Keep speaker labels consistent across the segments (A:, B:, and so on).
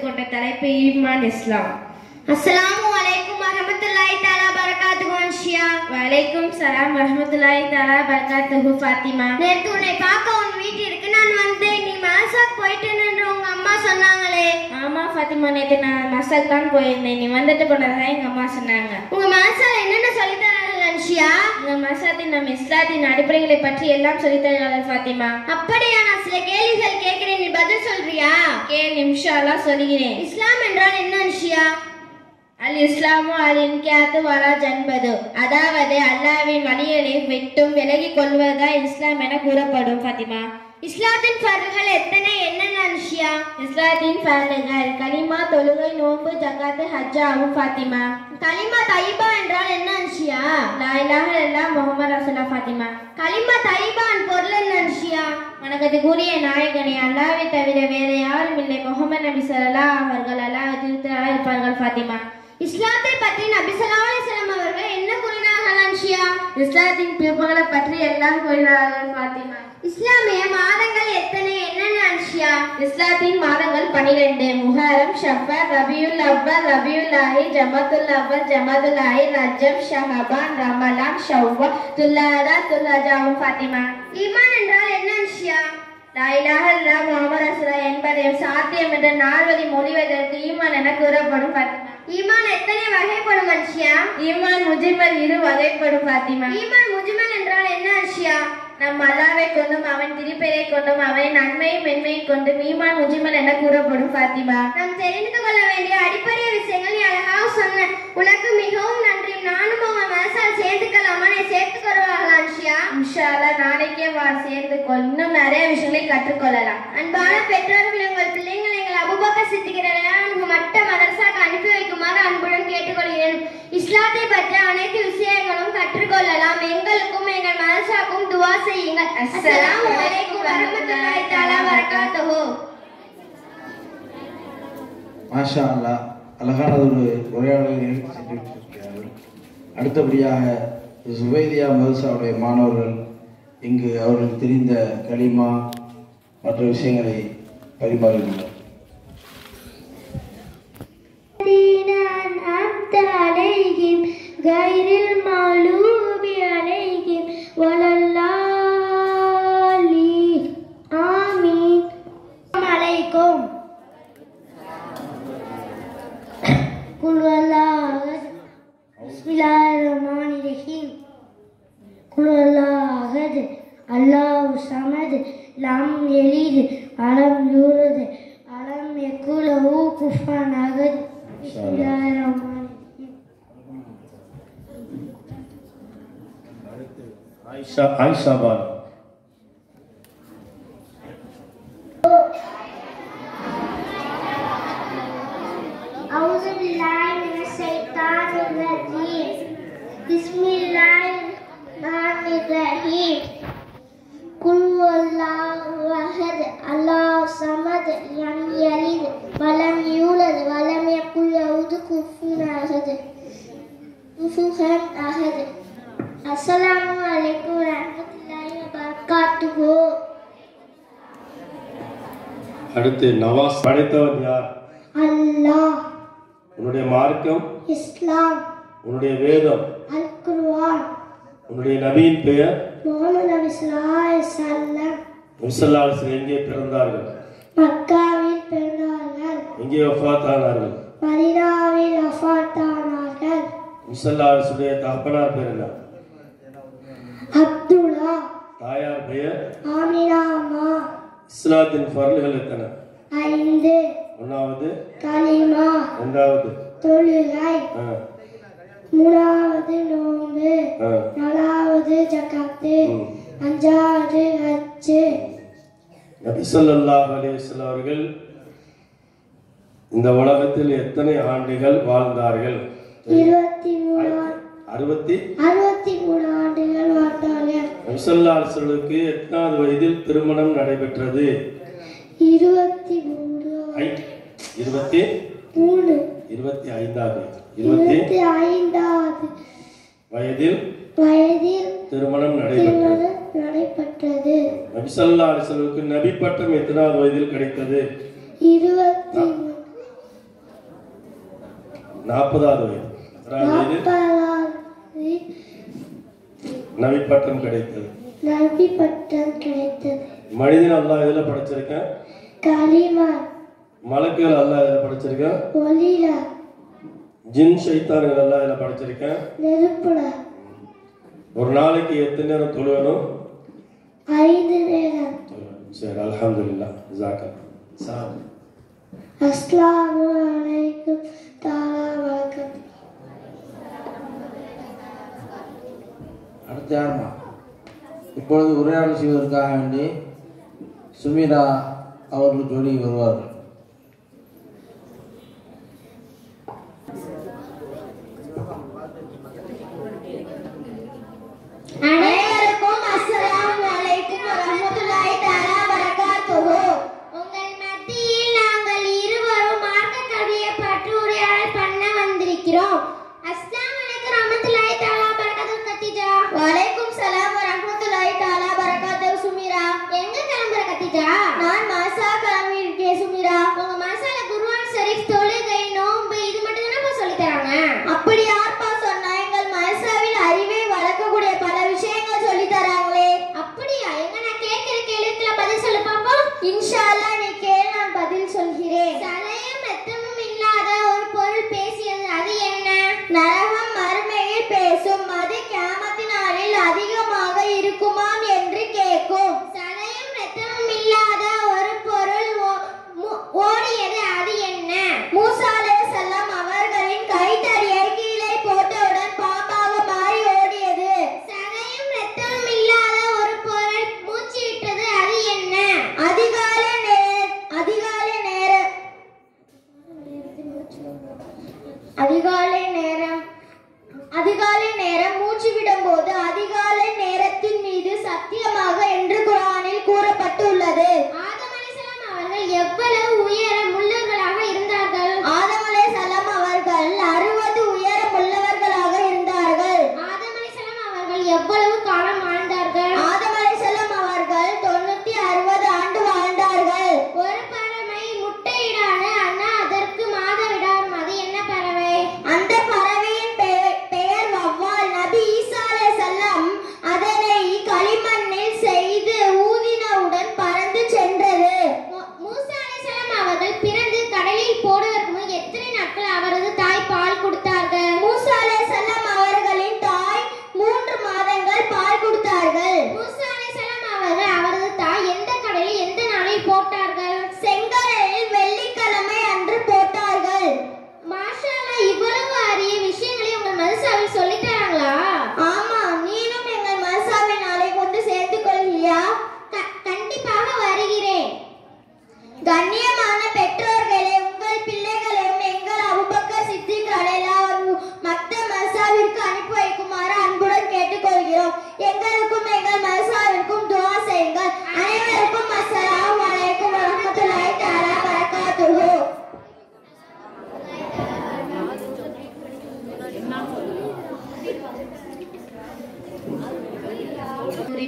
A: கொண்ட தலைப்பு ஈமான் இஸ்லாம்.
B: அஸ்ஸலாமு அலைக்கும் வரஹ்மத்துல்லாஹி தஆலா பரகாத்துஹு அன்ஷியா.
A: வலைக்கும் சலாம் வரஹ்மத்துல்லாஹி தஆலா பரகாத்துஹு ஃபாத்திமா.
B: நேத்து உன்னை பார்க்க உன் வீட்டிற்கு நான் வந்தேன். நீ மதரசாக்கு போயிட்டேன்னு உங்க அம்மா சொன்னாங்களே.
A: ஆமா ஃபாத்திமா, நேற்று நான் மசாக் தான் போயிருந்தேன். நீ வந்துட்டு போனதான் எங்க அம்மா சொன்னாங்க.
B: உங்க மதரசால என்னென்ன சொல்லித் தராங்க அன்ஷியா?
A: உங்க மசாத்தின் நம் இஸ்லாத்தின் அடிப்படைகளை பற்றி எல்லாம் சொல்லித்தருகிறார்கள் ஃபாத்திமா.
B: அப்படியா? நான் சில கேள்விகள் கேட்கிறேன், நீ பதில் சொல்றியா?
A: கேள், இன்ஷா அல்லாஹ் சொல்கிறேன்.
B: இஸ்லாம் என்றால் என்ன அன்ஷியா?
A: அல் இஸ்லாமு அல் இன்கியாத்து வலா ஜன்பது, அதாவது அல்லாஹ்வின் வழிகளை விட்டும் விலகி கொள்வதுதான் இஸ்லாம் என கூறப்படும் ஃபாத்திமா.
B: இஸ்லாத்தின் ஃபர்துகள் எத்தனை, என்னென்ன அன்ஷியா?
A: இஸ்லாத்தின் ஃபர்துகள் கலிமா, தொழுகை, நோன்பு, ஜகாத்து, ஹஜ் ஆகும் ஃபாத்திமா.
B: கலிமா தைபா என்றால் என்ன அன்ஷியா?
A: லா இலாஹ இல்லல்லாஹ் முஹம்மது ரசூலுல்லாஹ் ஃபாத்திமா.
B: கலிமா தைபான் பொருள் என்ன அன்ஷியா?
A: வணக்கத்துக்குரிய நாயகனே, அல்லாஹ்வை தவிர வேற யாரும் இல்லை. முஹம்மது நபி ஸல்லல்லாஹு அவர்கள் அல்லாஹ்வை திருத்தராக இருப்பார்கள் ஃபாத்திமா.
B: இஸ்லாத்தை பற்றி நபி ஸல்லல்லாஹு அலைஹி வஸல்லம் அவர்கள் என்ன கூறினார்கள் அன்ஷியா?
A: இஸ்லாத்தின் பிற்பகலை பற்றி எல்லாம் கூறினார்கள் ஃபாத்திமா.
B: இஸ்லாமிய மாதங்கள் எத்தனை, என்னென்ன அன்ஷியா?
A: இஸ்லாத்தின் மாதங்கள் 12: முஹர்ரம், ஷஃபர், ரபியுல் அவ்வல், ரபியுல் ஆஹிர், ஜமாதுல் அவ்வல், ஜமாதுல் ஆஹிர், ரஜப், ஷஅபான், ரமலான், ஷவ்வால், துல்ஹஜா, துல்ஹஜாவும் ஃபாத்திமா.
B: ஈமான் என்றால் என்ன அன்ஷியா?
A: லா இலாஹ இல்லல்லாஹ் முஹம்மது ரசூலுல்லாஹ் என்பதை சாத்தியம் என்ற நால்வழி மொழிவதற்கு ஈமான் என கூறப்படும் ஃபாத்திமா.
B: ஈமான் எத்தனை வகைப்படும் அன்ஷியா?
A: ஈமான் முஜ்மல் 2 வகைப்படும் ஃபாத்திமா.
B: ஈமான் முஜ்மல் என்றால் என்ன அன்ஷியா?
A: நம் அல்லாஹ்வை கொண்டும் அவன் திருப்பெயரை கொண்டும் அவனின் நன்மையும் மென்மையை கொண்டும் ஈமான் முஜ்மல் என கூறப்படும் ஃபாத்திமா.
B: நாம் தெரிந்து கொள்ள வேண்டிய அடிப்படை விஷயங்கள் நீ அழகாக சொன்ன. உனக்கு மிகவும் நன்றி. நானும் உங்க மனசால் சேர்த்துக்கலாமா? நீ சேர்த்துக் கொள்வார்களா அன்ஷியா?
A: இன்ஷா அல்லாஹ் நாளைக்கே வா, சேர்ந்து கொள். இன்னும் நிறைய விஷயங்களை கற்றுக்கொள்ளலாம்.
B: அன்பான பெற்றோர்கள், உங்கள் பிள்ளைங்களை எங்கள் அபூபக்கர் சித்திக் மட்ட மதரசாக்கு அனுப்பி வைக்குமாறு அன்புடன் கேட்டுக்கொள்கிறேன். இஸ்லாத்தை பற்றி அனைத்து விஷயங்களும் கற்றுக்கொள்ளலாம். எங்களுக்கும் எங்கள் மதரசாக்கும் துவா செய்யுங்கள். அஸ்ஸலாமு அலைக்கும் வரஹ்மத்துல்லாஹி தஆலா பரகாத்துஹு.
C: மாஷா அல்லாஹ், அழகான ஒரு உரையாடலை நிகழ்த்தி சென்றிருக்கிறார்கள். அடுத்தபடியாக சுபைதியா மதரசாவுடைய மாணவர்கள் இங்கு அவர்களுக்கு தெரிந்த கலிமா மற்ற விஷயங்களை பரிமாறுகின்றனர்.
B: غير المغلوب عليهم ولا الضالين آمين. السلام عليكم. قل والله بسم الله الرحمن الرحيم. قل والله أحد الله الصمد لم يلد ولم يولد ولم يكن له كفوا أحد. بسم الله الرحمن
D: ஆயிஷா பானு.
B: أعوذ بالله من الشيطان الرجيم. بسم الله الرحمن الرحيم. قل هو الله أحد الله الصمد لم يلد ولم يولد ولم يكن له كفوا أحد. அஸ்ஸலாமு அலைக்கும் வரஹ்மத்துல்லாஹி வபரகாத்துஹு.
D: அடுத்து நவாஸ். படைத்தவன் யார்?
B: அல்லாஹ்.
D: உன்னுடைய மார்க்கம்?
B: இஸ்லாம்.
D: உன்னுடைய வேதம்?
B: அல் குர்ஆன்.
D: உன்னுடைய நபியின் பெயர்?
B: முஹம்மது நபி ஸல்லல்லாஹு அலைஹி வஸல்லம்.
D: முஸல்லாஹு எங்கே பிறந்தார்கள்?
B: மக்காவில் பிறந்தார்கள்.
D: எங்கே வஃபாத் ஆனார்கள்?
B: மதீனாவில் வஃபாத் ஆனார்கள்.
D: முஸல்லாஹுடைய தகப்பனார் பேர் என்ன?
B: அப்துல்லா.
D: தாயார் பெயர்?
B: ஆமினா அம்மா.
D: இஸ்லாத்தின் ஃபர்லுகள் எத்தனை?
B: 5.
D: ஒன்றாவது
B: கலிமா.
D: இரண்டாவது
B: தொழுகை. 3வது நோன்பு. 4வது ஜகாத்து. 5வது ஹஜ்.
D: நபி ஸல்லல்லாஹு அலைஹி வஸல்லம் அவர்கள் இந்த உலகத்தில் எத்தனை ஆண்டுகள் வாழ்ந்தார்கள்?
B: 63 ஆண்டுகள் வாழ்ந்தார்கள்.
D: நபி ஸல்லல்லாஹு அலைஹி வஸல்லுக்கு எத்தனாவது வயதில் திருமணம் நடைபெற்றது?
B: 25வது
D: வயதில் திருமணம் நடைபெற்றது. நபி ஸல்லல்லாஹு அலைஹி வஸல்லுக்கு நபி பட்டம் எத்தனாவது வயதில் கிடைத்தது? 40வது வயது. நபி பட்டம் கிடைத்தது. மனிதன் அல்லாஹ் எதுல படைச்சிருக்கான்?
B: கலிமா.
D: மலக்குகள் அல்லாஹ் எதுல படைச்சிருக்கான்?
B: ஒலில.
D: ஜின் ஷைத்தான்கள் அல்லாஹ் எதுல படைச்சிருக்கான்?
B: நெருப்புல.
D: ஒரு நாளைக்கு எத்தனை நேரம் தொழுவணும்?
B: 5 நேரம்.
D: சரி, அல்ஹம்துலில்லாஹ். ஜஸாக்கல்லாஹ்.
B: அஸ்ஸலாமு அலைக்கும் வபரகாத்துஹு.
C: அடுத்த யாருமா? இப்பொழுது உரையாடல் செய்வதற்காக வேண்டி சுமீரா அவர்கள் ஜோடி வருவார்கள்.
B: அனைவருக்கும் அஸ்ஸலாமு அலைக்கும் வரஹ்மத்துல்லாஹி தஆலா வபரகாத்துஹு. உங்கள் மத்தியில் நாங்கள் இருவரும் மார்க்க கவியை பற்றி உரையாடல் பண்ண வந்திருக்கிறோம். அஸ்ஸலாமு அலைக்கும் வரஹ்மத்துல்லாஹி தஆலா வபரகாத்துஹு. கத்திஜா. வலைக்கும் சலாம் வரஹ்மத்துல்லாஹி தஆலா வபரகாத்துஹு. சுமீரா. எங்க கிளம்புற கத்திஜா? நான் மாசா கிளம்பி இருக்கேன் சுமீரா. உங்க மாசால குர்ஆன் ஷரீஃப், தொழுகை, நோன்பு இது மட்டும் தானே சொல்லி தராங்க? அப்படி யார்ப்பா சொன்னா? எங்கள் மாசாவில் அறிவை வளர்க்கக்கூடிய பல விஷயங்கள் சொல்லி தராங்களே. அப்படியா? எங்க நான் கேட்கிற கேள்விக்கு பதில் சொல்லு பாப்போம். இன்ஷா அல்லாஹ் நீ கேள், நான் பதில் சொல்கிறேன். சதையும் ரத்தமும் இல்லாத ஒரு பொருள் பேசியது, அது என்ன? நரகம் மறுமையில் பேசும். அது கியாமத்தின் நாளில் அதிகமாக இருக்குமாம் என்று கேட்கும். சதையும் ரத்தமும் இல்லாத ஒரு பொருள் ஓடியது, அது என்ன? மூசா அலைஹிஸ்ஸலாம் அவர்களின் கைத்தடியை கீழே போட்டவுடன் பாம்பாக மாறி ஓடியது. சதையும் ரத்தமும் இல்லாத ஒரு பொருள் மூச்சு விட்டது, அது என்ன? அதிகாலை நேரம் மூச்சு விடும்போது அதிகாலை நேரத்தின் மீது சத்தியமாக என்று குர்ஆனில் கூறப்பட்டுள்ளது. ஆதம் அலைஹிஸ்ஸலாம் அவர்கள் எவ்வளவு உயரம் உள்ளவர்களாக இருந்தார்கள்? ஆதம் அலைஹிஸ்ஸலாம் அவர்கள் 60 உயரம் உள்ளவர்களாக இருந்தார்கள். ஆதம் அலைஹிஸ்ஸலாம் அவர்கள் எவ்வளவு காலம் வாழ்ந்தார்கள்? ஆதம் அலைஹிஸ்ஸலாம் அவர்கள் 960 ஆண்டு வாழ்ந்தார்கள். ஒரு பறவை முட்டையிடாத, ஆனா அதற்கு மாதவிடாம், அது என்ன பறவை? அந்த பறவையின் பெயர் வவ்வால். நபி ஈசா அலைஹிஸ்ஸலாம் அதனை களிமண்ணில் செய்து ஊதினவுடன் பறந்து சென்றது. மூசா அலைஹிஸ்ஸலாம் அவர்கள் பிறந்து கடலில் போடுவதற்கு முன் எத்தனை நாட்கள் அவரது தாய் பால் கொடுத்தார்கள்? மூசா அலைஹிஸ்ஸலாம் அவர்களின் தாய் 3 மாதங்கள் பால் கொடுத்தார்கள். மூசா அலைஹிஸ்ஸலாம் அவர்கள் அவரது தாய் எந்த கடலில் எந்த நாளில் போட்டார்கள்? செங்கடலில் வெள்ளிக்கிழமை அன்று போட்டார்கள். மாஷா அல்லாஹ், இவ்வளவு அரிய விஷயங்களை உங்கள் மதரசாவில் சொல்லி தராங்களா? ஆமா, நீனும் எங்கள் மதரசாவில் நாளை கொண்டு சேர்ந்து கொள்கிறியா? கண்டிப்பாக வருகிறேன். கண்ணியமான பெற்றோர்களே, உங்கள் பிள்ளைகளையும் எங்கள் அபூபக்கர் சித்திக் ரலியல்லாஹு மக்த மதரசாவிற்கு அனுப்பி வைக்குமாறு அன்புடன் கேட்டுக்கொள்கிறோம். எங்களுக்கும் எங்கள் மதரசாவிற்கும் துஆ செய்யுங்கள். அனைவருக்கும் அஸ்ஸலாமு அலைக்கும் வரஹ்மத்துல்லாஹி தஆலா வபரகாத்துஹு.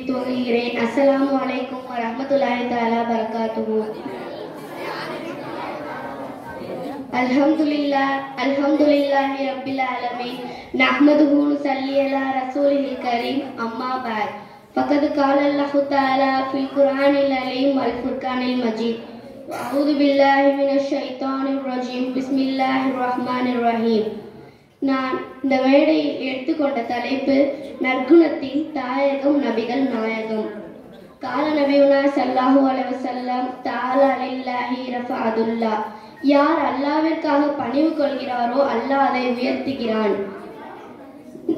B: துவங்குகிறேன். அஸ்ஸலாமு அலைக்கும் வரஹ்மத்துல்லாஹி தஆலா வபரகாத்துஹு. அல்ஹம்துலில்லாஹி ரப்பில் ஆலமீன். நஹ்மதுஹு நுஸல்லி அலா ரசூலில் கரீம். அம்மா பஅத். ஃபகத் கால அல்லாஹு தஆலா ஃபில் குர்ஆனில் அலீம் வல் ஃபுர்கானில் மஜீத். அஊது பில்லாஹி மினஷ் ஷைத்தானிர் ரஜீம். பிஸ்மில்லாஹிர் ரஹ்மானிர் ரஹீம். நான் இந்த மேடையில் எடுத்துக்கொண்ட தலைப்பு நற்குணத்தின் தாயகம் நபிகள் நாயகம். கால நபியுனா ஸல்லல்லாஹு அலைஹி வஸல்லம் தஆலா லில்லாஹி ரஃபஅதுல்லா. யார் அல்லாஹ்விற்காக பணிவு கொள்கிறாரோ அல்லாஹ் அதை உயர்த்துகிறான்.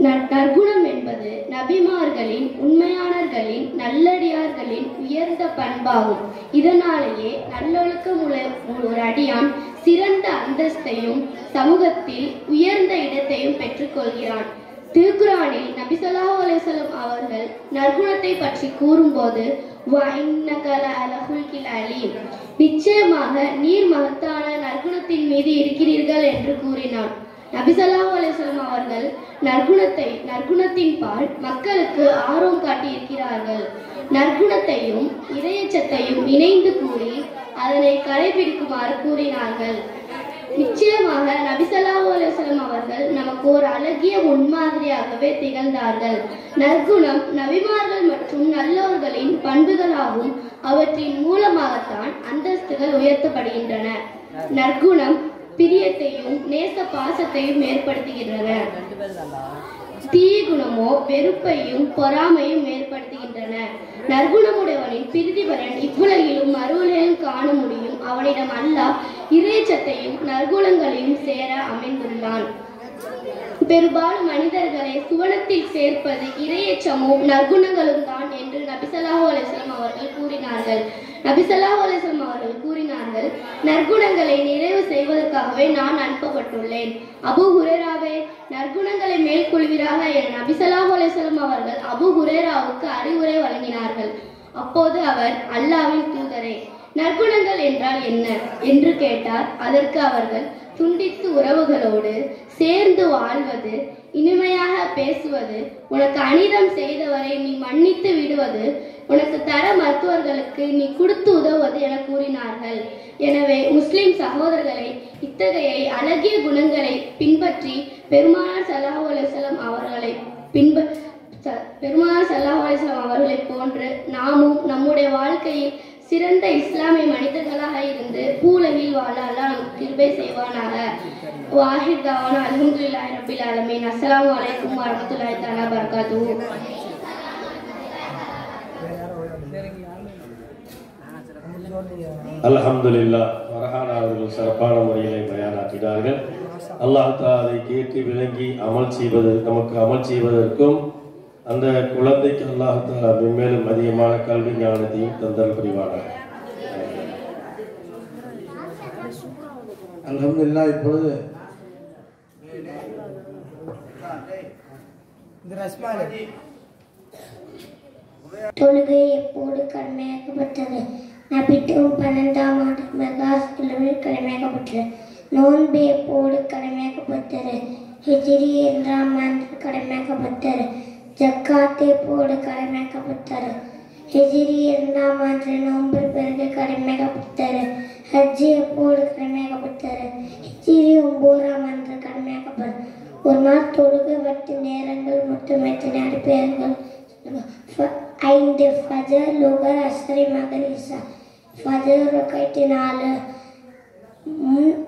B: நற்குணம் என்பது நபிமார்களின், உண்மையாளர்களின், நல்லடியார்களின் உயர்ந்த பண்பாகும். இதனாலேயே நல்லொழுக்கம் உள்ள ஒரு அடியான் சிறந்த அந்தஸ்தையும் சமூகத்தில் உயர்ந்த இடத்தையும் பெற்றுக்கொள்கிறான். திருக்குரானில் நபி ஸல்லல்லாஹு அலைஹி வஸல்லம் அவர்கள் நற்குணத்தை பற்றி கூறும்போது நிச்சயமாக நீர் மகத்தான நற்குணத்தின் மீது இருக்கிறீர்கள் என்று கூறினார். நபி ஸல்லல்லாஹு அலைஹி வஸல்லம் அவர்கள் நற்குணத்தின் பால் மக்களுக்கு ஆர்வம் காட்டி இருக்கிறார்கள். நற்குணத்தையும் இறையச்சத்தையும் இணைந்து கூறி அதனை கடைபிடிக்குமாறு கூறினார்கள். நிச்சயமாக நபி ஸல்லல்லாஹு அலைஹி அலைஹி அவர்கள் நமக்கு ஒரு அழகிய முன்மாதிரியாகவே திகழ்ந்தார்கள். நற்குணம் நபிமார்கள் மற்றும் நல்லோர்களின் பண்புகளாகும். அவற்றின் மூலமாகத்தான் அந்தஸ்துகள் உயர்த்தப்படுகின்றன. நற்குணம் பிரியத்தையும் நேச பாசத்தையும் ஏற்படுத்துகின்றன. தீய குணமோ வெறுப்பையும் பொறாமையும் ஏற்படுத்துகின்றன. நற்குணமுடையவனின் பிரதிபலன் இவ்வுலகிலும் மறுவுலகிலும் காண முடியும். அவனிடம் அல்லாஹ் இறைச்சத்தையும் நற்குணங்களையும் சேர அமைந்துள்ளான். பெரும்பாலும் மனிதர்களை சுவனத்தில் சேர்ப்பது இறையச்சமும் நற்குணங்களும் தான் என்று நபி ஸல்லல்லாஹு அலைஹி வஸல்லம் அவர்கள் கூறினார்கள். நபி ஸல்லல்லாஹு அலைஹி வஸல்லம் அவர்கள் கூறினார்கள், நற்குணங்களை நிறைவு செய்வதற்காகவே நான் அனுப்பப்பட்டுள்ளேன். அபூ ஹுரைராவே, நற்குணங்களை மேற்கொள்வீராக என நபி ஸல்லல்லாஹு அலைஹி வஸல்லம் அவர்கள் அபூ ஹுரைராவுக்கு அறிவுரை வழங்கினார்கள். அப்போது அவர், அல்லாஹ்வின் தூதரே, நற்குணங்கள் என்றால் என்ன என்று கேட்டார். அதற்கு அவர்கள், துண்டித்து உறவுகளோடு சேர்ந்து வாழ்வது, இனிமையாக பேசுவது, உனக்கு அநீதம் செய்தவரை நீ மன்னித்து விடுவது, உனக்கு தர மருத்துவர்களுக்கு நீ கொடுத்து உதவுவது என கூறினார்கள். எனவே முஸ்லிம் சகோதரர்களை, இத்தகைய அழகிய குணங்களை பின்பற்றி பெருமானார் ஸல்லல்லாஹு அலைஹி வஸல்லம் அவர்களை போன்று நாமும் நம்முடைய வாழ்க்கையில் சிறந்த இஸ்லாமிய மனிதர்களாக இருந்து பூலகில் வாழ அல்லாஹ் நமக்கு கிருபை செய்வானாக. வாஹித் தவானா அல்ஹம்துலில்லாஹி ரப்பில் ஆலமீன். அஸ்ஸலாமு அலைக்கும் வரஹ்மத்துல்லாஹி தஆலா பரகாத்துஹு.
D: அல்ஹம்துலில்லாஹ். ஃபர்ஹானா அவர்கள் சிறப்பான முறையிலே பயானாக்கினார்கள். அல்லாஹ் தஆலா அதை கேட்டு விளங்கி நமக்கு அமல் செய்வதற்கும் அந்த குழந்தைக்கு அல்லாஹ் தஆலா மென்மேலும் அதிகமான கல்வி ஞானத்தையும் தந்தல் புரிவானாக.
C: அல்ஹம்துலில்லாஹ். இப்பொழுது
E: தொழுகை எப்போது கடமையாக்கப்பட்டது? நபித்துவம் 12ஆம் ஆண்டு மெகாஸ் கிழமையில் கடமையாக்கப்பட்டது. நோன்பு எப்போது கடமையாக்கப்பட்டது? ஹிஜ்ரி 2ஆம் ஆண்டு கடமையாக்கப்பட்டது. ஜக்காத் எப்போது கடமையாக்கப்பட்டது? ஹிஜ்ரி 2ஆம் ஆண்டு நோன்பு பிறகு கடமையாக்கப்பட்டது. ஹஜ் எப்போது கடமையாக்கப்பட்டது? ஹிஜ்ரி 9ஆம் ஆண்டு கடமையாக்கப்பட்டது. ஒரு நாள் தொழுகை வட்டு நேரங்கள் மொத்தம் எத்தனை அடிப்பெயர்கள்? 5. ஃபஜர், லுகர், அஸ்ரி, மகர், இஷா. ஃபஜர் ரக்காத் 4,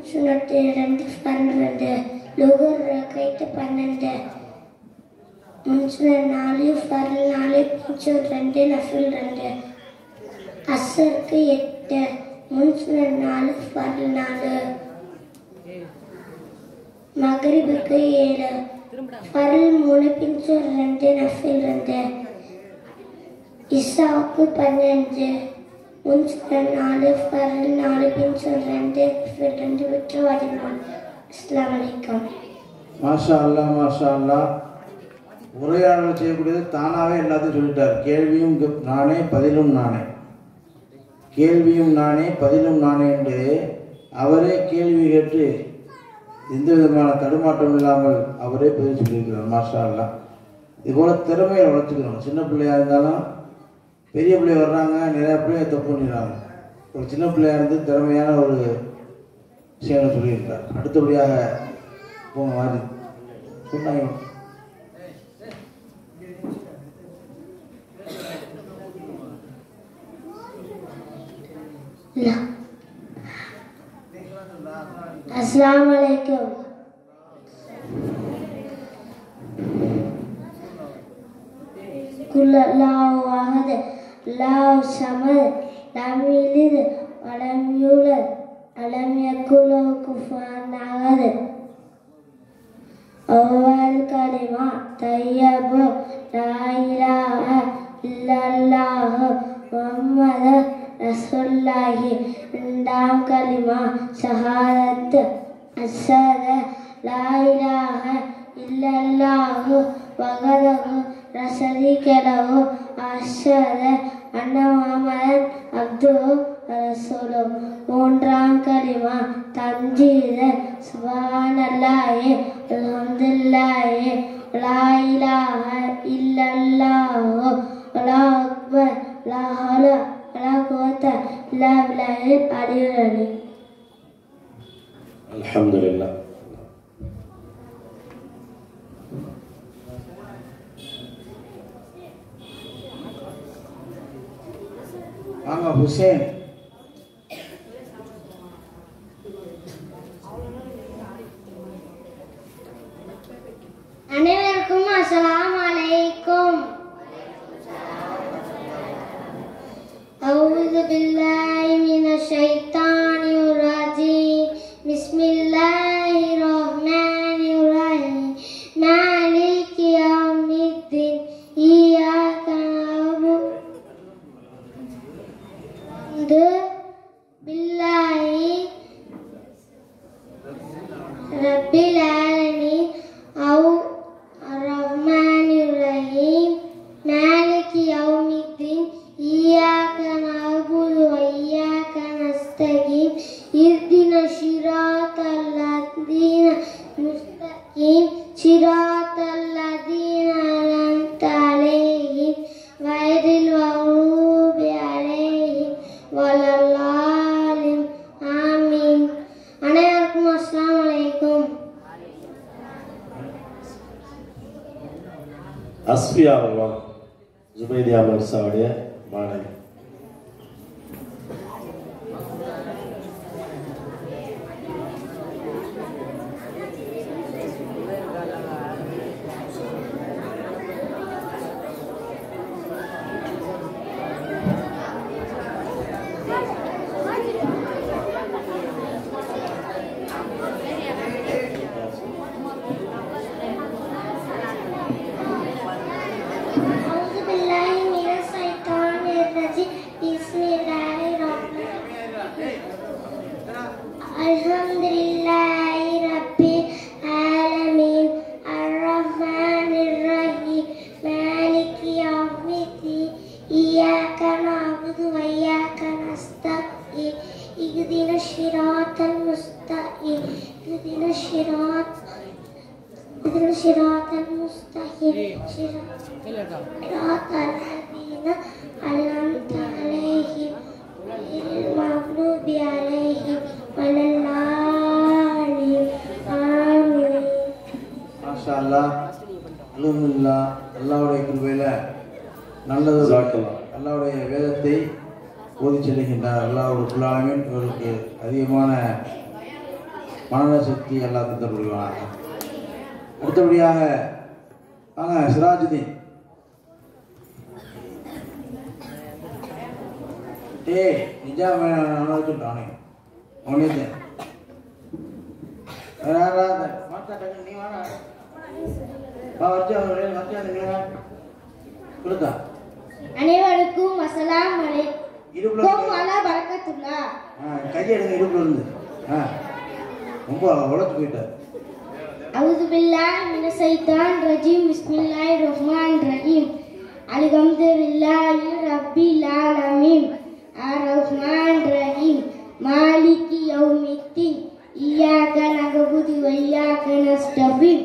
E: சுன்னத் 2, ஃபர்ல் 2. லுகர் ரக்காத் 12, சுன்னத் 4, ஃபர்ல் 4, சுன்னத் 2, நஃபில் 2. அஸ்ருக்கு 8, சுன்னத் 4, ஃபர்ல் 4. மகரிபுக்கு 7, ஃபர்ல் 3, சுன்னத் 2, நஃபில் 2. இஷாவுக்கு 15, சுன்னத் 4, ஃபர்ல் 4, சுன்னத் 2, நஃபில் 2, விட்ரு வாஜிப். அஸ்ஸலாமு அலைக்கும்.
C: மாஷா அல்லாஹ், மாஷா அல்லாஹ். உரையாடல் செய்யக்கூடியது தானாகவே எல்லாத்தையும் சொல்லிட்டார். கேள்வியும் நானே, பதிலும் நானே. கேள்வியும் நானே, பதிலும் நானே என்று அவரே கேள்வி கேட்டு எந்த விதமான தடுமாற்றம் இல்லாமல் அவரே பதில் சொல்லியிருக்கிறார். மாஷா அல்லாஹ். இதுபோல் திறமையை வளர்த்துக்கணும். சின்ன பிள்ளையாக இருந்தாலும் பெரிய பிள்ளை வர்றாங்க, நிறையா பிள்ளைய தப்பு பண்ணிடுறாங்க. ஒரு சின்ன பிள்ளையாக இருந்து திறமையான ஒரு விஷயங்களை சொல்லியிருக்கார். அடுத்தபடியாக போங்க மாதிரி சொன்னாங்க.
E: அஸ்ஸலாமு அலைக்கும். குல் அல்லாஹு அஹத் அல்லாஹு ஸமத் லம் யலித் வ லம் யூலத் வ லம் யகுல் லஹு குஃபுவன் அஹத். அவ்வல் கலிமா தய்யபு லா இலாஹ இல்லல்லாஹ் முஹம்மது ரசூலுல்லாஹி. இரண்டாம் கலிமா ஷஹாதத் அஷ்ஹது லா இலாஹ இல்லல்லாஹ் வஹதஹு லா ஷரீக லஹு அஷ்ஹது அன்ன முஹம்மதன் அப்துஹு வ ரசூலுஹு. மூன்றாம் கலிமா தம்ஜீத் சுப்ஹானல்லாஹி அல்ஹம்துலில்லாஹி லா இலாஹ இல்லல்லாஹ் அல்லாஹு அக்பர் லா ஹவ்ல வலா குவத்த இல்லா பில்லாஹில் அலியுல் அலீம்.
D: அல்ஹம்துலில்லாஹ்.
C: ஹுசேன்.
E: அனைவருக்கும் அஸ்ஸலாமு அலைக்கும். அஊது பில்லாஹி மினஷ் ஷைத்தானிர் ரஜீம். பிஸ்மில்லாஹிர் ரஹ்மானிர் ரஹீம். மாலிகி யௌமிddin. இய்யாக நஅபுது பில்லாஹி ரப்பில் ஆலமீன். الرحمن الرحيم مالك يوم الدين إياك نعبد وإياك نستعين اهدنا الصراط الذين مستقيم صراط الذين أنعمت عليهم غير المغضوب عليهم ولا الضالين آمين. அனைவருக்கும் அஸ்ஸலாமு அலைக்கும்.
D: அஸ்பியா அவர்களும் ஜுபைதியா மர்சாவுடைய மாணவி. Alhamdulillahi Rabbil Alamin. Ar-Rahmanir Rahim. Maliki Yawmiddin. Iyyaka na'budu wa iyyaka nasta'in. Ihdina as-siratal mustaqim. Ihdina as-siratal mustaqim. Siratal ladzina an'amta 'alaihim ghairil maghdubi 'alaihim வலல்லாஹின். ஆமீன்.
C: மாஷா அல்லாஹ், அல்ஹம்துலில்லாஹ். அல்லாஹ்வுடைய கிருபையில் நல்லது அல்லாஹ்வுடைய வேதத்தை ஓதி செல்கின்றார். அல்லாஹ்வுடைய குலாமின் இவருக்கு அதிகமான மனத சக்தி அல்லாஹ் தந்தருள்வார். அடுத்தபடியாக வாங்க சிராஜுதீன். நிஜா சொல்லிட்டானே அவனே நீ வாடா கொடுத்தா.
E: அனைவருக்கும் அஸ்ஸலாமு அலைக்கும் வலா பரக்கத்துல்லாஹ்.
C: கையெடுங்க இடுப்புல இருந்து. ரொம்ப உழைச்சு போயிட்டார்.
E: அஊது பில்லாஹி மினஷ் ஷைத்தானிர் ரஜீம். பிஸ்மில்லாஹிர் ரஹ்மானிர் ரஹீம். அல்ஹம்துலில்லாஹி ரப்பில் ஆலமீன். அர்-ரஹ்மானிர் ரஹீம். மாலிகி யௌமிddin. இய்யாக நஅபுது வ இய்யாக நஸ்தஈன்.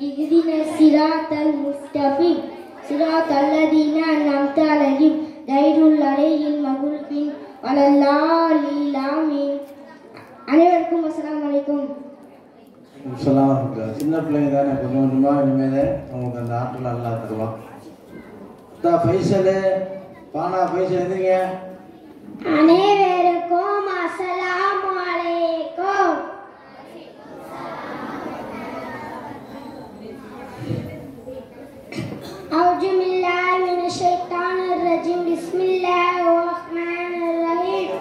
E: இஹ்தினஸ் ஸிராத்தல் முஸ்தகீம். ஸிராத்தல் லதீன அன்அம்த அலைஹிம் கைருல் மக்துபி வலல்லாஹின். ஆமீன். அனைவருக்கும் அஸ்ஸலாமு அலைக்கும்.
C: சின்ன பிள்ளைங்க தானே, கொஞ்சம் கொஞ்சமாக இனிமேல் உங்களுக்கு அந்த ஆற்றல் எல்லாம் தருவான். ஃபைசலு பானா ஃபைசல் எதுங்க?
E: அனைவருக்கும் அஸ்ஸலாமு அலைக்கும். அஊது பில்லாஹி மினஷ் ஷைத்தானிர் ரஜீம். பிஸ்மில்லாஹிர் ரஹ்மானிர் ரஹீம்.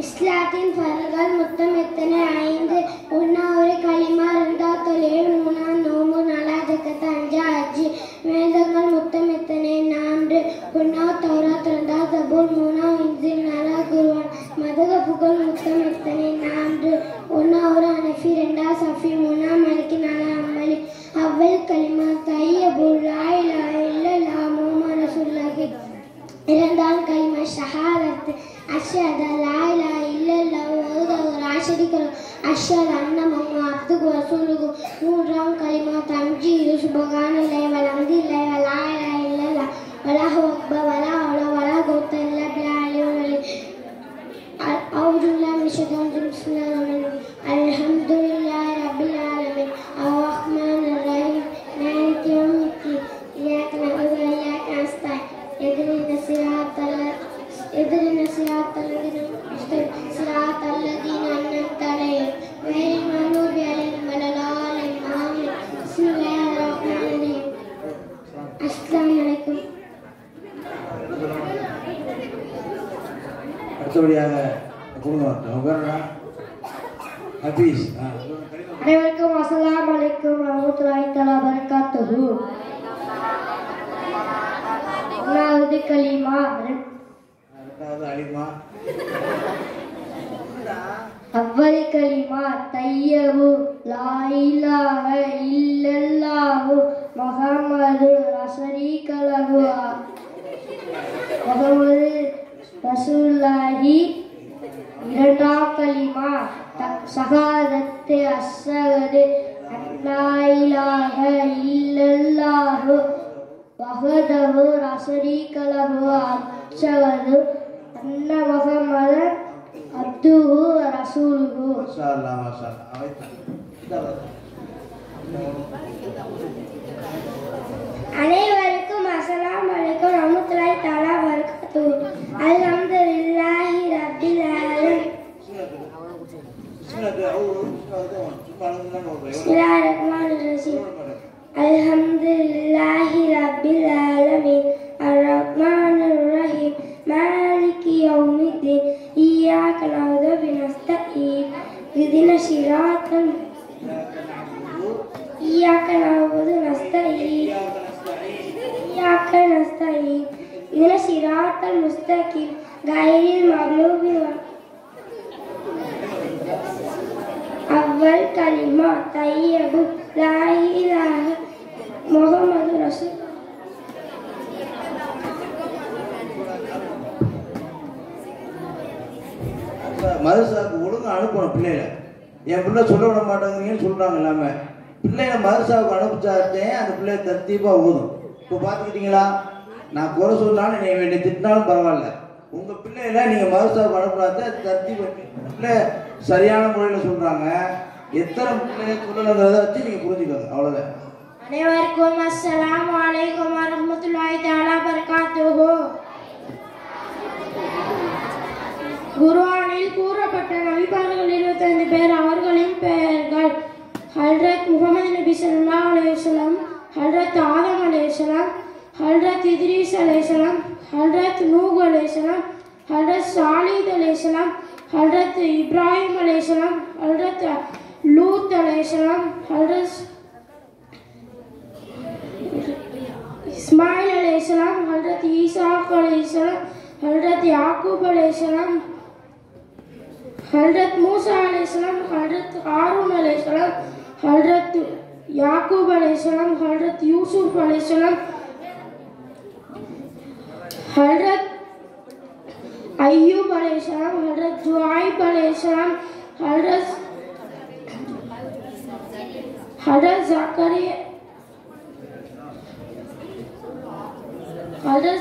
E: இஸ்லாத்தின் ஃபர்கள் மொத்தம் எத்தனை? 5. 1 களிமா, 2 தொழுகை, 3 நோன்பு, 4 ஜக்காத், 5 ஹஜ். வேதங்கள் மொத்தம் எத்தனை? 4. 1 தௌராத், 2 ஜபூர், 3 இன்ஜீல், 4 குர்ஆன். மதுஹபுகள் மொத்தம் எத்தனை? 4. 1 ஹனஃபி, 2 ஷஃபி, 3 மாலிகி, 4 ஹம்பலி. அவ்வல் களிமா தய்யிபு லா இலாஹ இல்லல்லாஹ் முஹம்மது ரசூலுல்லாஹ். 2 களிமா ஷஹாதத் அஷ்ஹது லா இலாஹ இல்லல்லாஹ் வஹ்தஹு லா ஷரீக லஹு அஷ்ஹது அன்ன முஹம்மதன் அப்துஹு வ ரசூலுஹு. 3 களிமா தம்ஜீது சுப்ஹானல்லாஹி வல்ஹம்துலில்லாஹி வ லா இலாஹ இல்லல்லாஹ் வல்லாஹு அக்பர் வ லா ஹவ்ல வ லா குவத்த இல்லா பில்லாஹில் அஊது பில்லாஹி மினஷ் ஷைத்தானிர் ரஜீம். பிஸ்மில்லாஹிர் ரஹ்மானிர் ரஹீம். அல்ஹம்துலில்லாஹி ரப்பில் ஆலமீன். அர்-ரஹ்மானிர் ரஹீம். மாலிகி யௌமிddin. இய்யாக நஅபுது வ இய்யாக நஸ்தஈன். இஹ்தினஸ் ஸிராத்தல்
C: ஹபீஸ்
E: அனைவருக்கும் அஸ்ஸலாமு அலைக்கும் வரஹ்மத்துல்லாஹி தஆலா பரகாத்துஹு. ஒன்றாவது கலிமா,
C: ரெண்டாவது அலிமா,
E: அவ்வல் கலிமா தையபு லா இலாஹ இல்லல்லாஹு முஹம்மது ரஸூலுல்லாஹி முஹம்மது ரசூலுல்லாஹி. இரண்டாம் கலிமா ஷஹாதத்து அஷ்ஹது அல்லா இலாஹ இல்லல்லாஹு வஹ்தஹு லா ஷரீக லஹு அஷ்ஹது அன்ன முஹம்மதன் அப்துஹு வ ரசூலுஹு.
C: மாஷா அல்லாஹ் மாஷா அல்லாஹ்.
E: அனைவருக்கும் அஸ்ஸலாமு அலைக்கும் வரஹ்மத்துல்லாஹி தஆலா பரகாத்துஹு. அல்ஹம்துலில்லாஹி ரப்பில் ஆலமீன். பிஸ்மில்லாஹிர்ரஹ்மானிர்ரஹீம். அல்ஹம்துலில்லாஹி ரப்பில் ஆலமீன் அர்ரஹ்மானிர் ரஹீம் மாலிகி யௌமிddin இய்யாக நஅபுது வ நஸ்தஈன் இஹ்தின ஸிராத்தல் இய்யாக நஅபுது வ நஸ்தஈன் இய்யாக நஸ்தஈன் இஹ்தின ஸிராத்தல் முஸ்தகீம் கய்ரில் மக்லூபி அவ்வல் கலிமா தையபு லா இலாஹ முஹம்மது ரசூல்.
C: மதரசாவுக்கு ஒழுங்கு அனுப்பணும் பிள்ளைகளை. என் பிள்ளை சொல்ல விட மாட்டாங்கன்னு சொல்றாங்க எல்லாமே. பிள்ளைகளை மதரசாவுக்கு அனுப்பிச்சாத்தே அந்த பிள்ளைய தர்த்தீபா ஓதும். இப்போ பார்த்துக்கிட்டீங்களா, நான் குறை சொன்னாலும் நீங்கள் என்னை திட்டினாலும் பரவாயில்ல, உங்கள் பிள்ளைகளை நீங்கள் மதரசாவுக்கு அனுப்புனாத்தே தர்த்தீபா பிள்ளை சரியான முறையில் சொல்கிறாங்க. எத்தனை பிள்ளைகளை சொல்லணுங்கிறத வச்சு நீங்கள் புரிஞ்சுக்கோங்க, அவ்வளோதான்.
E: அனைவருக்கும் அஸ்ஸலாமு அலைக்கும் வரஹ்மத்துல்லாஹி தஆலா பரகாத்துஹு. குர்ஆனில் கூறப்பட்ட நபிமார்கள் 25 பேர். அவர்களின் பெயர்கள்: ஹல்ரத் முஹம்மது நபி ஸல்லல்லாஹு அலைஹி வஸல்லம், ஹல்ரத் ஆதம் அலைஹிஸ்ஸலாம், ஹல்ரத் இத்ரீஸ் அலைஹிஸ்ஸலாம், ஹல்ரத் நூஹ் அலைஹிஸ்ஸலாம், ஹல்ரத் சாலித் அலைஹிஸ்ஸலாம், ஹல்ரத் இப்ராஹிம் அலைஹிஸ்ஸலாம், ஹல்ரத் லூத் அலைஹிஸ்ஸலாம், ஹல்ரத் இஸ்மாயில் அலைஹிஸ்ஸலாம், ஹல்ரத் ஈசாக் அலைஹிஸ்ஸலாம், ஹல்ரத் யாக்கூப் அலைஹிஸ்ஸலாம், ஹல்ரத் மூசா அலைஹிஸ்ஸலாம், ஹல்ரத் ஹாரூன் அலைஹிஸ்ஸலாம், ஹல்ரத் யாக்கூப் அலைஹிஸ்ஸலாம், ஹல்ரத் யூசுப் அலைஹிஸ்ஸலாம், ஹல்ரத் அய்யூப் அலைஹிஸ்ஸலாம், ஹல்ரத் ஜுஐப் அலைஹிஸ்ஸலாம், ஹல்ரத்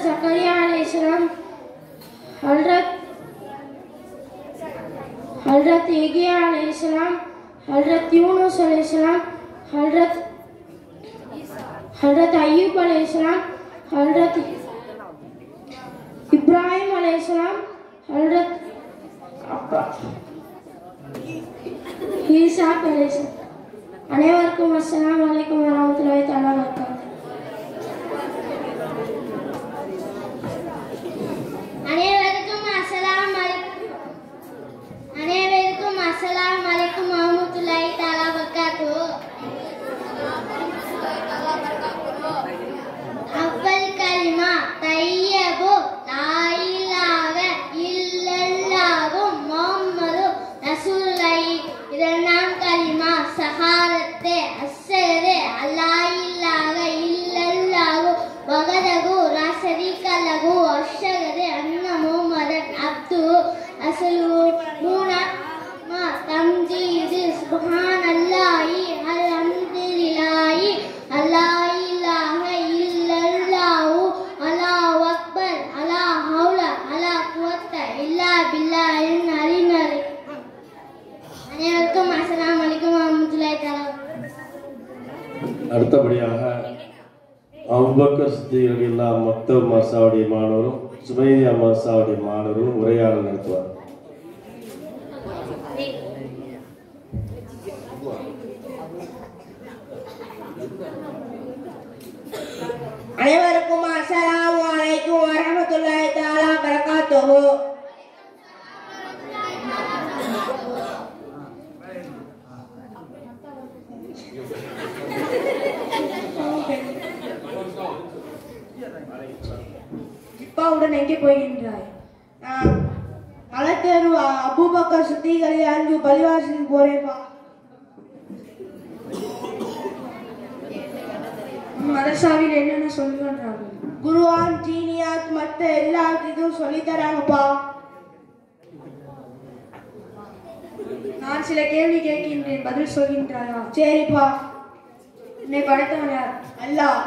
E: ஜக்கரியா அலைஹிஸ்ஸலாம், ஹல்ரத் யஹ்யா அலைஹிஸ்ஸலாம், ஹல்ரத் யூனுஸ் அலைஹிஸ்ஸலாம், ஹல்ரத் அய்யூப் அலைஹிஸ்ஸலாம், ஹல்ரத் இப்ராஹிம் அலைஹிஸ்ஸலாம், ஹல்ரத் ஈசா அலைஹிஸ்ஸலாம். அனைவருக்கும் அஸ்ஸலாமு அலைக்கும் வரஹ்மத்துல்லாஹி தஆலா வபரகாத்துஹு.
B: அனைவருக்கும் அஸ்ஸலாமு அலைக்கும் வரஹ்மத்துல்லாஹி தஆலா வபரகாத்துஹு. அவ்வல் கலிமா தையபு லா இலாஹ இல்லல்லாஹு முஹம்மது ரசூலுல்லாஹி. இரண்டாம் கலிமா ஷஹாதத்து அஷ்ஹது அல்லா இலாஹ இல்லல்லாஹு வஹ்தஹு லா ஷரீக லஹு அஷ்ஹது அன்ன முஹம்மதன் அப்துஹு ரசூலுஹு. மூணாம் தம்ஜீது சுப்ஹானல்லாஹி அல்ஹம்துலில்லாஹி அல்லா இலாஹ இல்லல்லாஹு அல்லாஹு அக்பர் அல்லா ஹவுல அல்லா குவத்த இல்லா பில்லாஹில் அலீம். அனைவருக்கும் அஸ்ஸலாமு அலைக்கும் வரஹ்மத்துல்லாஹி தஆலா.
D: அடுத்தபடியாக அபூபக்கர் சித்திக் ரலியல்லாஹு மக்தப் மர்சாவுடைய மாணவரும் சுபைதியா மர்சாவுடைய மாணவரும் உரையாடல் நடத்துவார்.
F: அனைவருக்கும் அஸ்ஸலாமு அலைக்கும் வரஹ்மத்துல்லாஹி தஆலா பரகாத்துஹு. மகன் எங்கே போகின்றாய்? நான் மலத்தேரு அபூபக்கர் சித்திக் அன்ஹு பள்ளிவாசலுக்கு போறேன்ப்பா. மதரசாவில் என்னென்ன சொல்லுறாங்க? குர்ஆன், ஜீனியாத் மற்ற எல்லா இதுவும் சொல்லி தராங்கப்பா. நான் சில கேள்வி கேட்கின்றேன், பதில் சொல்கின்றாயா? சரிப்பா. என்னை படைத்தவன் யார்? அல்லாஹ்.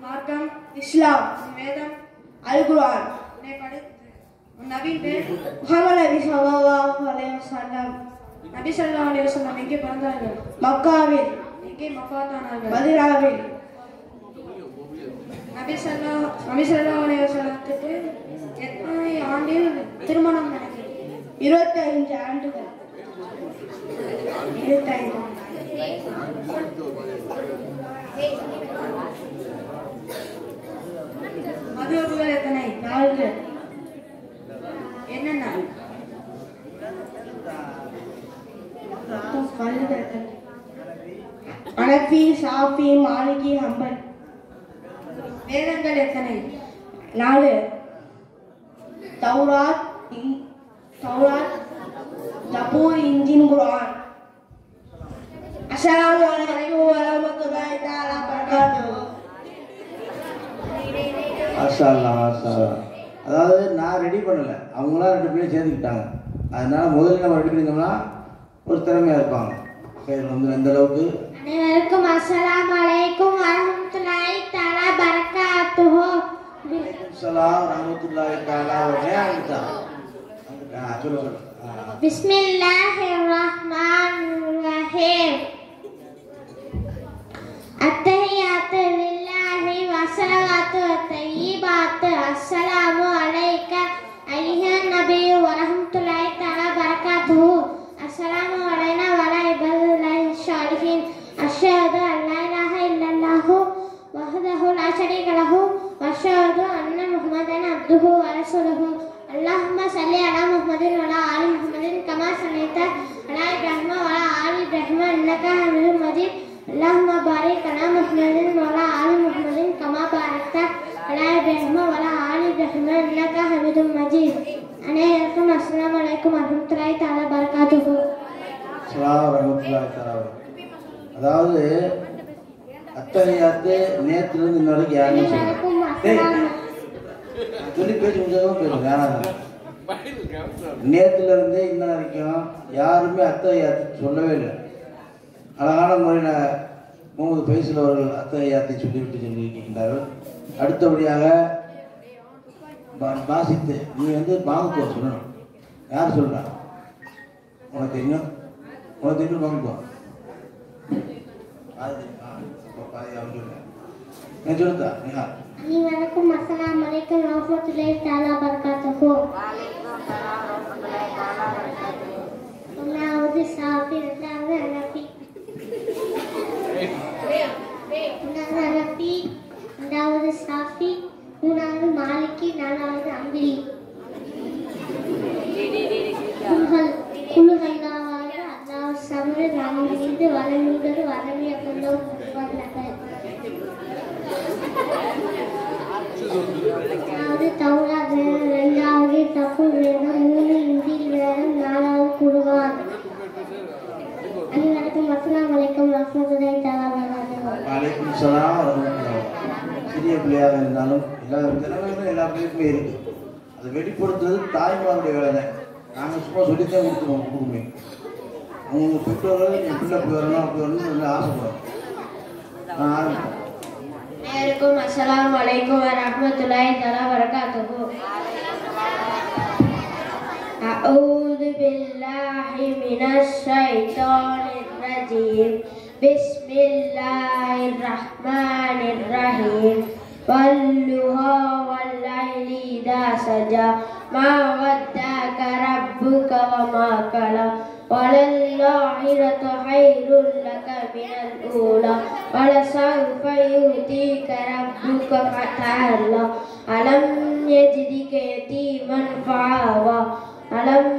F: மார்க்கம் இஸ்லாம். வேதம் அல் குர்ஆன். என்னை படைத்த நபியின் பேர் முஹம்மது நபி ஸல்லல்லாஹு அலைஹி வஸல்லம். நபி ஸல்லல்லாஹு அலைஹி வஸல்லம் எங்கே பிறந்தார்கள்? மக்காவில். எங்கே வஃபாத்தானார்கள்? மதீனாவில். நபி ஸல்லல்லாஹு அலைஹி வஸல்லத்துக்கு எத்தனை ஆண்டில் திருமணம் நடந்தது? 25 ஆண்டுகள். 25. மதுவர்கள் எத்தனை? 4. என்னென்ன? ஹனஃபி, ஷாஃபி, மாலிகி, ஹம்பல். வேதங்கள் எத்தனை? 4. தௌராத், ஜபூர், இன்ஜீல், குர்ஆன். அஸ்ஸலாமு அலைக்கும் வரஹ்மத்துல்லாஹி தஆலா வபரகாத்துஹு.
C: மாஷா அல்லாஹ், மாஷா அல்லாஹ். அதாவது நான் ரெடி பண்ணலை, அவங்களாம் 2 பேரும் சேர்ந்துக்கிட்டாங்க. அதனால முதல்ல நம்ம ரெடி பண்ணிட்டோம்னா ஒரு திறமையாக இருப்பாங்க. வந்து எந்த அளவுக்கு?
E: அனைவருக்கும் அஸ்ஸலாமு அலைக்கும் வரஹ்மத்துல்லாஹி தஆலா பரகாத்துஹு.
C: அஸ்ஸலாமு வரஹ்மத்துல்லாஹி தஆலா வபரகாத்துஹு. சொல்லு.
E: பிஸ்மில்லாஹிர் ரஹ்மானிர் ரஹீம். அத்தஹியாத்து லில்லாஹி வஸ்ஸலாத்து வத்தய்யிபாத்து. அஸ்ஸலாமு அலைக்க அய்யுஹன் நபியு வரஹ்மத்துல்லாஹி தஆலா பரகாத்துஹு. அஸ்ஸலாமு அலைனா வலா இபாதில்லாஹி ஷாலிஹீன். அஷ்ஹது அன் லா இலாஹ இல்லல்லாஹு வஹ்தஹு லா ஷரீக லஹு வ அஷ்ஹது அன்ன முஹம்மதன் அப்துஹு வ ரசூலுஹு. அல்லாஹும்ம ஸல்லி அலா முஹம்மதின் வ அலா ஆலி முஹம்மதின் கமா ஸல்லைத அலா இப்ராஹீம வ அலா ஆலி இப்ராஹீம இன்னக ஹமீதும் மஜீத். அல்லாஹும்ம பாரிக் அலா முஹம்மதின் வ அலா ஆலி முஹம்மதின் கமா பாரக்த அலா இப்ராஹீம வ அலா ஆலி இப்ராஹீம இன்னக ஹமீதும் மஜீத். அனைவருக்கும் அஸ்ஸலாமு அலைக்கும் வரஹ்மத்துல்லாஹி தஆலா பரகாத்துஹு.
C: அஸ்ஸலாமு வரஹ்மத்துல்லாஹி தஆலா. அதாவது அத்தஹியாத்து நேத்திலிருந்து இன்ன வரைக்கும் யாருமே சொல்லி பேசி முடிஞ்சதும் பேசும். யாராவது நேத்துல இருந்தே இன்ன வரைக்கும் யாருமே அத்தஹியாத்து சொல்லவே இல்லை. அழகான முறையில் முகமது ஃபைசல் அவர்கள் அத்தஹியாத்தை சொல்லிவிட்டு சொல்லியிருக்கின்றார்கள். அடுத்தபடியாக பாசித்து நீ வந்து பாங்குத்துவா சொல்லணும். யார் சொல்கிறா? உனக்கு தெரியும், உனக்கு தெரியும் பாங்குத்துவா. அது நான் சொல்லுதா?
E: அனைவருக்கும் அஸ்ஸலாமு அலைக்கும் வரஹ்மத்துல்லாஹி தஆலா பரகாத்துஹு. ஒன்றாவது ஷாஃபி, இரண்டாவது ஹனஃபி, இரண்டாவது ஷாஃபி, மூணாவது மாலிகி, நாலாவது அம்பிலி. குலுஹல்லாஹு அல்லாஹு ஸமது லம் யலித் வலம் யூலத் வலம் யகுல் லஹு குஃபுவன் அஹத். அதாவது தௌராத் வேதம், இரண்டாவது தபூர் வேதம், 3 இன்ஜீல் வேதம், 4வது குர்ஆன். அனைவருக்கும் அஸ்ஸலாமு அலைக்கும் வரஹ்மத்துல்லாஹி தஆலா வபரகாத்துஹு.
C: வலைக்கும் ஸலாம் வரஹ்மத்துல்லாஹ். சிறிய பிள்ளையாக இருந்தாலும் எல்லா திறமைகளும் எல்லா பிள்ளைக்குமே இருக்குது. அதை வெளிப்படுத்துறது தாய்மாருடைய வேலை தான். நாங்கள் சும்மா சொல்லித்தான் கொடுத்துருவோம். கொடுமை அவங்க பெற்றோர்கள் என் பிள்ளை அப்படி வரணும் அப்படி வரணும்னு நல்லா ஆசைப்படுறோம். நான் ஆரம்பிப்பேன்.
A: அனைவருக்கும் அஸ்ஸலாமு அலைக்கும் வரஹ்மத்துல்லாஹி தஆலா வபரகாத்துஹு. அஊது பில்லாஹி மினஷ் ஷைத்தானிர் ரஜீம். பிஸ்மில்லாஹிர் ரஹ்மானிர் ரஹீம். வல்லுஹா வல்லைலி இதா சஜா. மா வத்தக ரப்புக வமா கலா. வலல்லாஹிரத்து கைருல் லக மினல் ஊலா. வலசௌஃப யு'தீக ரப்புக ஃபதஅல்லா. அலம் யஜ்திக யதீமன் ஃபஆவா. அலம்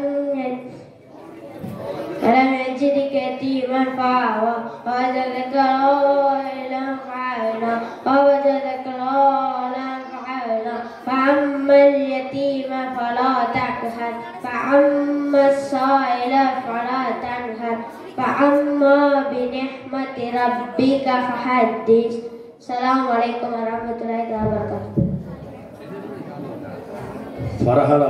A: يجدك يتيما فآوى ووجدك ضالا فهدى ووجدك ضالا فهدى فأما اليتيم
B: بنعمة ربك فحدث. السلام عليكم ورحمة الله وبركاته.
D: ஃபர்ஹானா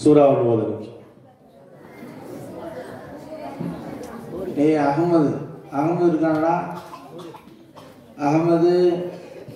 D: சூராவில் ஓதுங்க.
C: அகமது இருக்காங்களா? அகமது